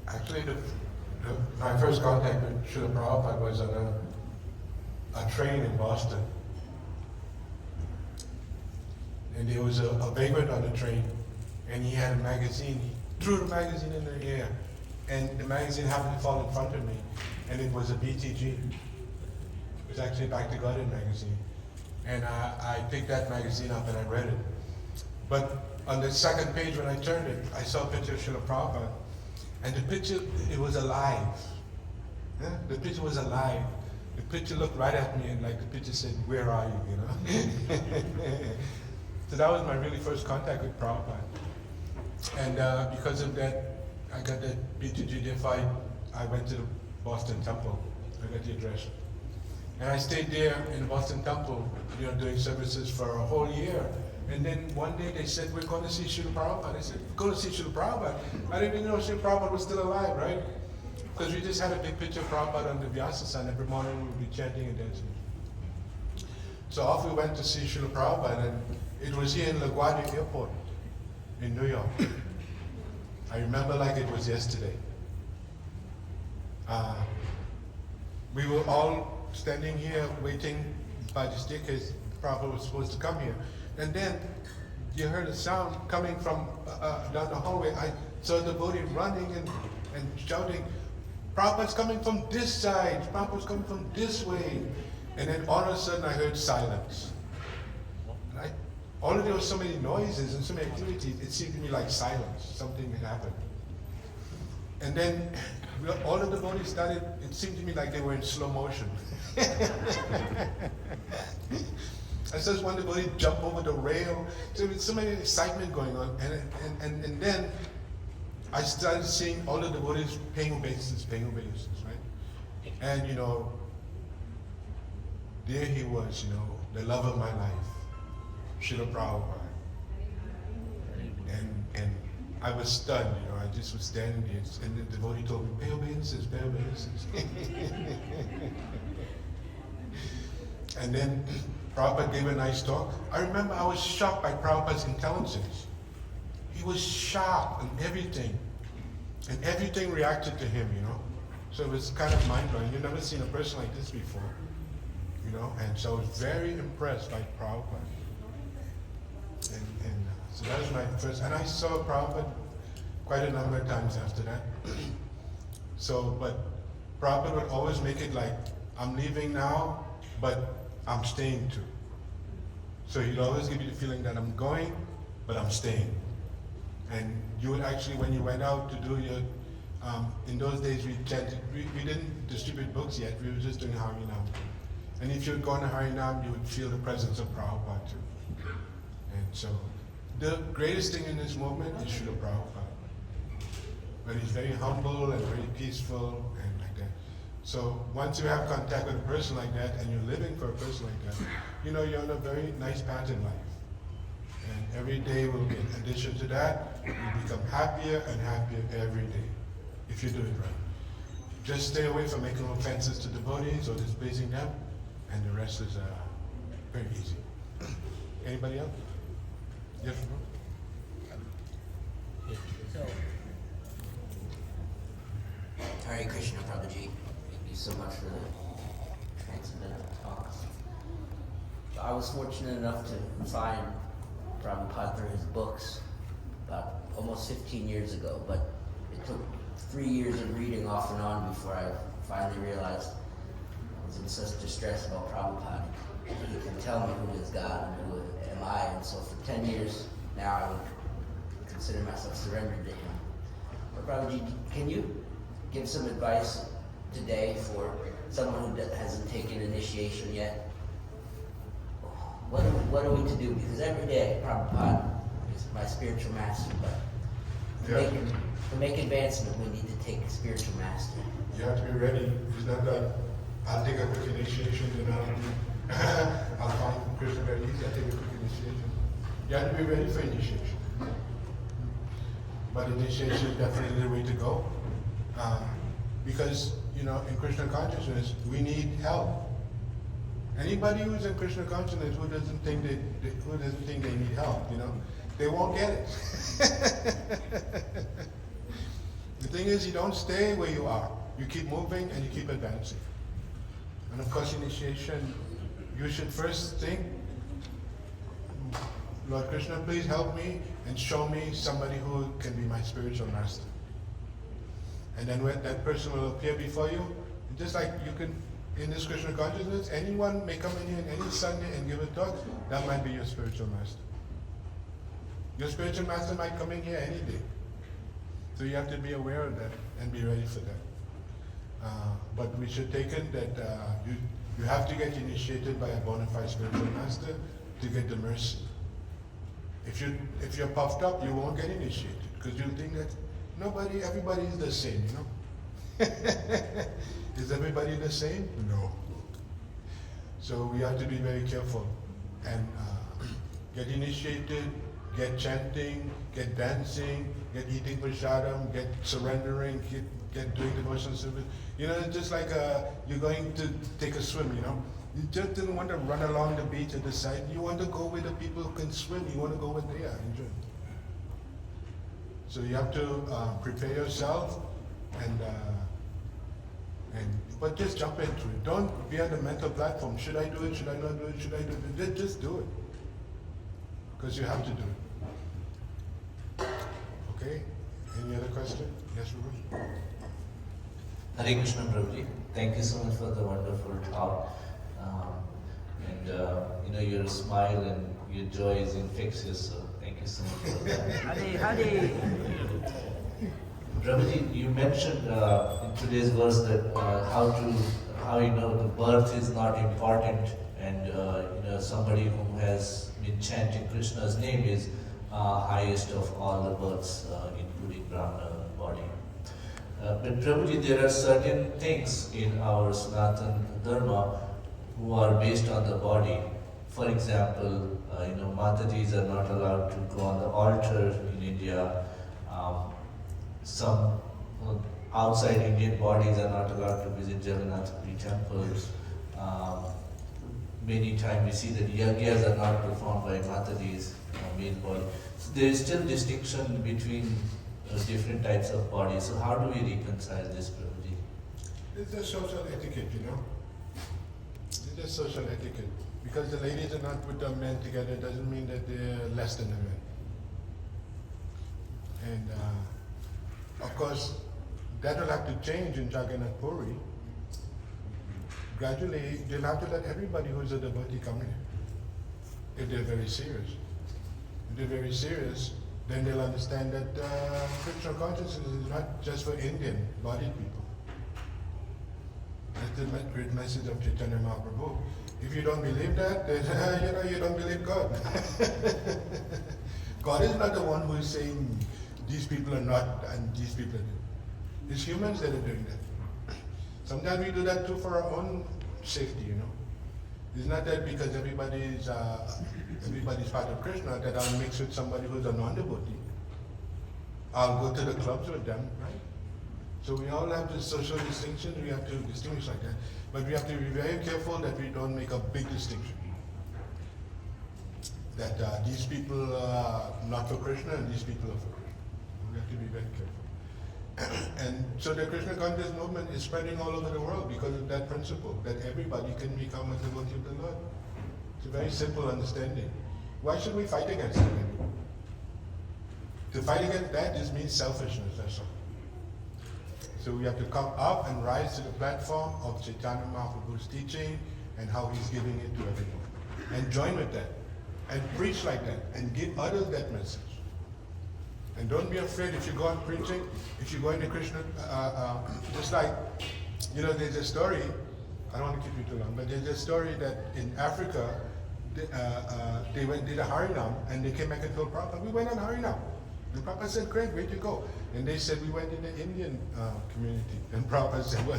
Actually, my first contact with Srila Prabhupada was on a train in Boston. And there was a vagrant on the train, and he had a magazine. He threw the magazine in the air, and the magazine happened to fall in front of me, and it was a BTG. It was actually Back to Garden magazine. And I picked that magazine up and I read it. But on the second page when I turned it, I saw a picture of Srila Prabhupada, and the picture, it was alive. Yeah? The picture was alive. The picture looked right at me, and like the picture said, "Where are you?" So that was my really first contact with Prabhupada. And because of that, I got that BTG invite. I went to the Boston Temple. I got the address. And I stayed there in the Boston Temple, doing services for a whole year. And then one day they said, we're going to see Srila Prabhupada. I said, go to see Srila Prabhupada. I didn't even know Srila Prabhupada was still alive, right? Because we just had a big picture of Prabhupada on the Vyasa sign. Every morning we would be chanting and dancing. So off we went to see Srila Prabhupada, and it was here in LaGuardia Airport in New York. I remember like it was yesterday. We were all standing here waiting by the staircase. Prabhupada was supposed to come here. And then you heard a sound coming from down the hallway. I saw the devotee running and shouting, Prabhupada's coming from this side, Prabhupada's coming from this way. And then all of a sudden I heard silence. And although there were so many noises and so many activities, it seemed to me like silence. Something had happened. And then all of the devotees started, it seemed to me like they were in slow motion. I saw one devotee jump over the rail. So there was so much excitement going on. And then I started seeing all the devotees paying obeisances, right? And there he was, the love of my life, Srila Prabhupada. And I was stunned, I just was standing there, and the devotee told me, pay obeisances, pay obeisances. And then Prabhupada gave a nice talk. I remember I was shocked by Prabhupada's intelligence. He was sharp in everything. And everything reacted to him, So it was kind of mind-blowing. You've never seen a person like this before. And so I was very impressed by Prabhupada. And so that was my first, and I saw Prabhupada quite a number of times after that. But Prabhupada would always make it like, I'm leaving now, but I'm staying too. So he'd always give you the feeling that I'm going, but I'm staying. And you would actually, when you went out to do your, in those days we chanted, we didn't distribute books yet, we were just doing Harinam. And if you would go on a Harinam, you would feel the presence of Prabhupada too. And so, the greatest thing in this movement is Srila Prabhupada. But he's very humble and very peaceful and like that. So once you have contact with a person like that and you're living for a person like that, you're on a very nice path in life. And every day will be an addition to that. You become happier and happier every day, if you do it right. Just stay away from making offenses to devotees or displeasing them, and the rest is very easy. Anybody else? Yes, So, Hare Krishna, Prabhuji. Thank you so much for the transcendental talks. I was fortunate enough to find Prabhupada through his books about almost 15 years ago, but it took 3 years of reading off and on before I finally realized I was in such distress about Prabhupada. He can tell me who is God and who am I, and so for 10 years now I would consider myself surrendered to him. But Prabhuji, can you give some advice today for someone who hasn't taken initiation yet? What are we to do? Because every day Prabhupada is my spiritual master, but to make advancement we need to take spiritual master. You have to be ready. It's not that I'll take a quick initiation and I'll find Krishna very easy. I'll take a quick initiation. You have to be ready for initiation. But initiation is definitely the way to go. Because, in Krishna consciousness, we need help. Anybody who's in Krishna consciousness who doesn't think they need help, they won't get it. The thing is, you don't stay where you are. You keep moving and you keep advancing. And of course, initiation, you should first think, Lord Krishna, please help me and show me somebody who can be my spiritual master. And then when that person will appear before you, just like you can, in this Krishna consciousness, anyone may come in here any Sunday and give a talk, that might be your spiritual master. Your spiritual master might come in here any day. So you have to be aware of that and be ready for that. But we should take it that you have to get initiated by a bona fide spiritual master to get the mercy. If you're puffed up, you won't get initiated because you think that everybody is the same, you know. Is everybody the same? No. So we have to be very careful and get initiated, get chanting, get dancing, get eating prasadam, get surrendering, get doing devotional service. You know, it's just like you're going to take a swim, you know. You just didn't want to run along the beach at the side. You want to go where the people can swim. You want to go where they are. Enjoy. So you have to prepare yourself but just jump into it. Don't be on the mental platform. Should I do it? Should I not do it? Should I do it? Just do it. Because you have to do it. Okay? Any other question? Yes, Ruben? Hare Krishna, Prabhuji. Thank you so much for the wonderful talk. Your smile and your joy is infectious, so thank you so much for that. Hare. Prabhuji, you mentioned in today's verse that how the birth is not important, and somebody who has been chanting Krishna's name is highest of all the births, including Brahmana body. But Prabhuji, there are certain things in our Sanatana Dharma who are based on the body. For example, Matajis are not allowed to go on the altar in India. Some outside Indian bodies are not allowed to visit Jagannath Puri temples. Many times we see that yagyas are not performed by Matajis, male body. So there is still distinction between different types of bodies. So how do we reconcile this, Prabhuji? It's a social etiquette, you know. It's just social etiquette. Because the ladies are not with the men together doesn't mean that they're less than the men. And of course, that will have to change in Jagannath Puri. Gradually, they'll have to let everybody who's a devotee come in, if they're very serious. If they're very serious, then they'll understand that Krishna consciousness is not just for Indian bodied people. That's the great message of Chaitanya Mahaprabhu. If you don't believe that, then you don't believe God. God is not the one who is saying these people are not and these people are. It's humans that are doing that. Sometimes we do that too for our own safety, you know. It's not that because everybody's part of Krishna that I'll mix with somebody who's a non-devotee. I'll go to the clubs with them, right? So we all have this social distinction. We have to distinguish like that. But we have to be very careful that we don't make a big distinction. That these people are not for Krishna and these people are for Krishna. We have to be very careful. And so the Krishna consciousness movement is spreading all over the world because of that principle, that everybody can become a devotee of the Lord. It's a very simple understanding. Why should we fight against it? To fight against that just means selfishness, that's all. So we have to come up and rise to the platform of Chaitanya Mahaprabhu's teaching and how he's giving it to everyone. And join with that. And preach like that. And give others that message. And don't be afraid if you go on preaching, if you go into Krishna, just like, there's a story, I don't want to keep you too long, but there's a story that in Africa, they did a Harinam, and they came back and told Prabhupada, we went on Harinam. And Prabhupada said, great, where'd you go? And they said, we went in the Indian community. And Prabhupada said, well,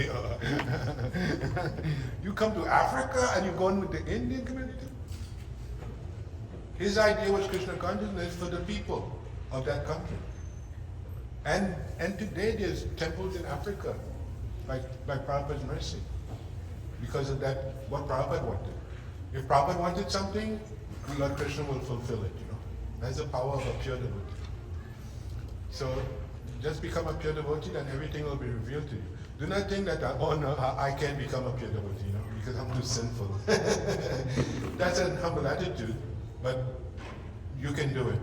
you come to Africa and you're going with the Indian community? His idea was Krishna consciousness for the people of that country. And today there's temples in Africa by Prabhupada's mercy. Because of that, what Prabhupada wanted. If Prabhupada wanted something, Lord Krishna will fulfill it, That's the power of a pure devotee. So just become a pure devotee and everything will be revealed to you. Do not think that, I can't become a pure devotee, because I'm too sinful. That's an humble attitude, but you can do it.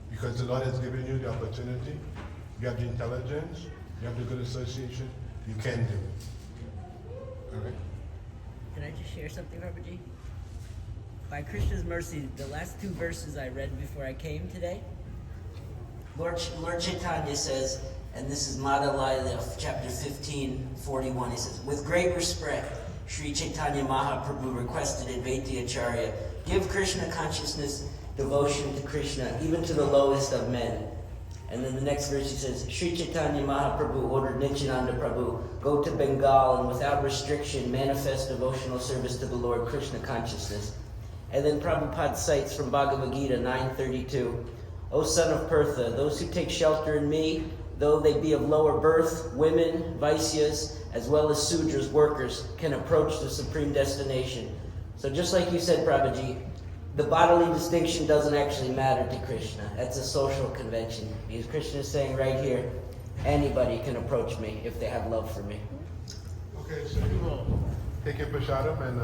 Because the Lord has given you the opportunity, you have the intelligence, you have the good association, you can do it. All right? Can I just share something, Prabhuji? By Krishna's mercy, the last two verses I read before I came today, Lord Chaitanya says, and this is Madhya of chapter 15:41, he says, with great respect, Sri Chaitanya Mahaprabhu requested Advaita Acharya, give Krishna consciousness devotion to Krishna, even to the lowest of men. And then the next verse he says, Sri Chaitanya Mahaprabhu ordered Nityananda Prabhu, go to Bengal and without restriction manifest devotional service to the Lord Krishna consciousness. And then Prabhupada cites from Bhagavad Gita 9:32, O son of Pertha, those who take shelter in me, though they be of lower birth, women, Vaisyas, as well as Sudras, workers, can approach the supreme destination. So just like you said, Prabhuji, the bodily distinction doesn't actually matter to Krishna. That's a social convention. Because Krishna is saying right here, anybody can approach me if they have love for me. Okay, so you will take your prasadam and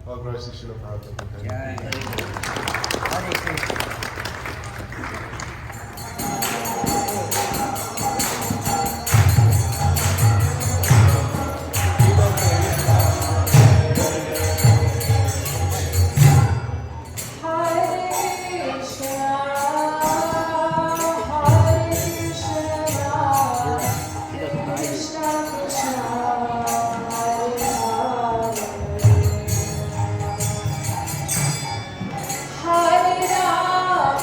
all glories to Srila Prabhupada. Jai. Hare Krishna. Hare Rama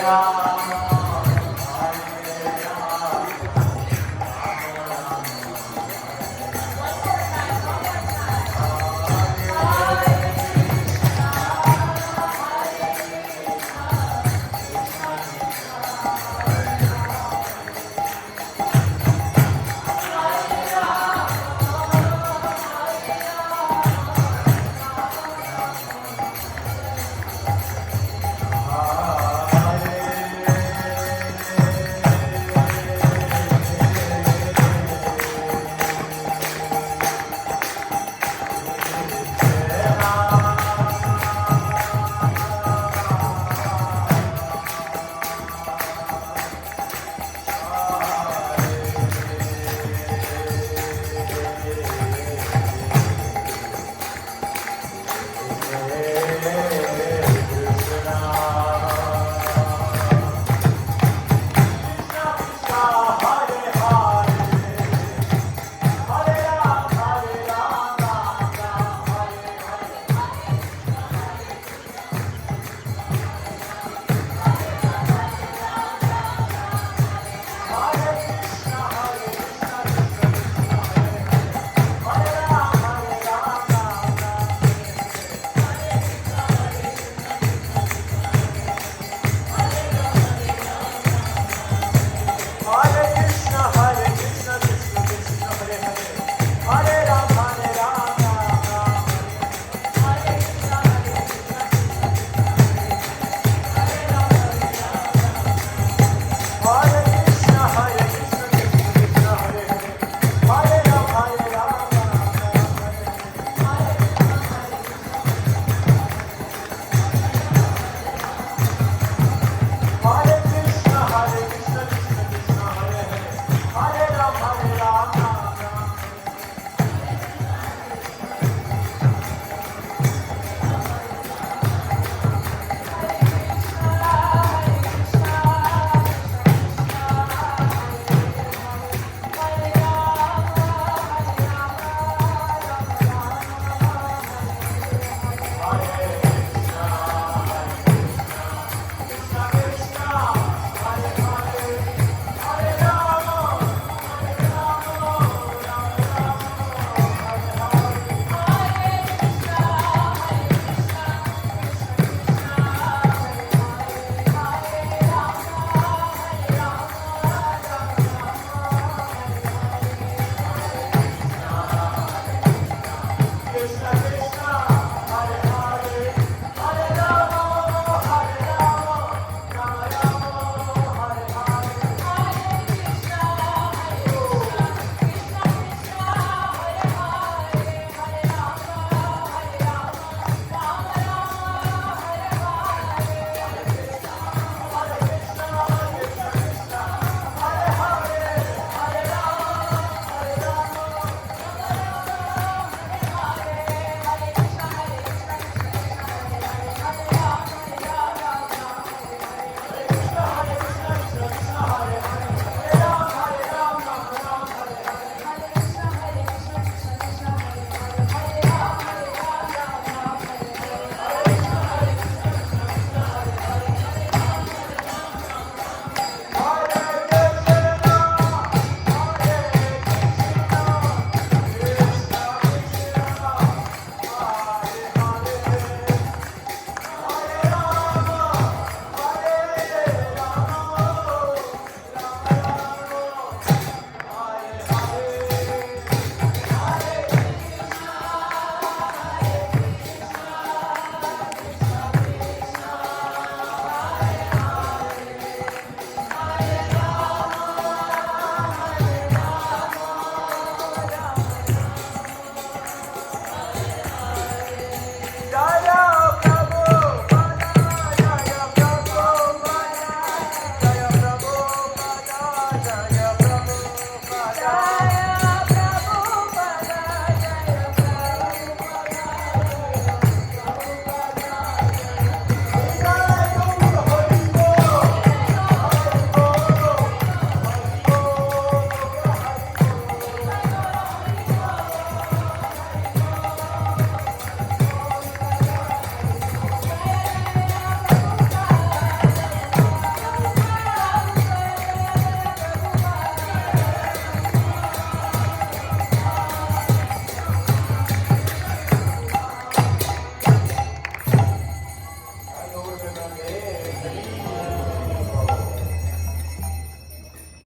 Ram